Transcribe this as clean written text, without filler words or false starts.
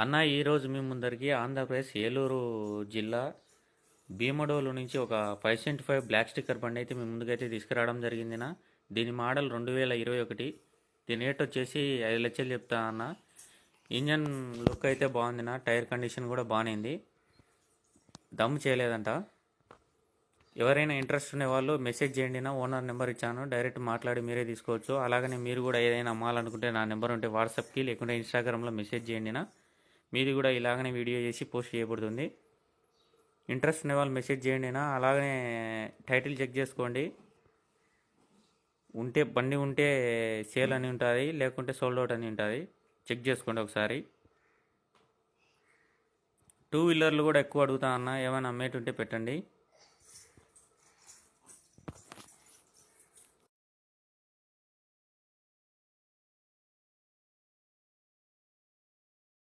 అన్న ఈరోజు మీ ముందరికి ఆంధ్రప్రదేశ్ ఏలూరు జిల్లా భీమడోలు నుంచి ఒక 575 బ్లాక్ స్టిక్కర్ బండి అయితే మీ ముందుకైతే తీసుకురావడం జరిగిందినా. దీని మోడల్ 2021. దీని రేట్ వచ్చేసి 5 లక్షలు చెప్తా అన్న. ఇంజన్ లుక్ అయితే బాగుందినా, టైర్ కండిషన్ కూడా బాగానే ఉంది, దమ్ చేయలేదంట. ఎవరైనా ఇంట్రెస్ట్ ఉండే వాళ్ళు మెసేజ్ చేయండి, నా ఓనర్ నెంబర్ ఇచ్చాను, డైరెక్ట్ మాట్లాడి మీరే తీసుకోవచ్చు. అలాగనే మీరు కూడా ఏదైనా అమ్మాలనుకుంటే నా నెంబర్ ఉంటే వాట్సాప్కి లేకుంటే ఇన్స్టాగ్రామ్లో మెసేజ్ చేయండి నా. మీది కూడా ఇలాగనే వీడియో చేసి పోస్ట్ చేయబడుతుంది. ఇంట్రెస్ట్ ఉన్న వాళ్ళు మెసేజ్ చేయండి నా. అలాగనే టైటిల్ చెక్ చేసుకోండి, బండి ఉంటే సేల్ అని ఉంటుంది, లేకుంటే సోల్డ్ అవుట్ అని ఉంటుంది. చెక్ చేసుకోండి ఒకసారి. 2 వీలర్లు కూడా ఎక్కువ అడుగుతా అన్న, ఏమైనా అమ్మేటుంటే పెట్టండి.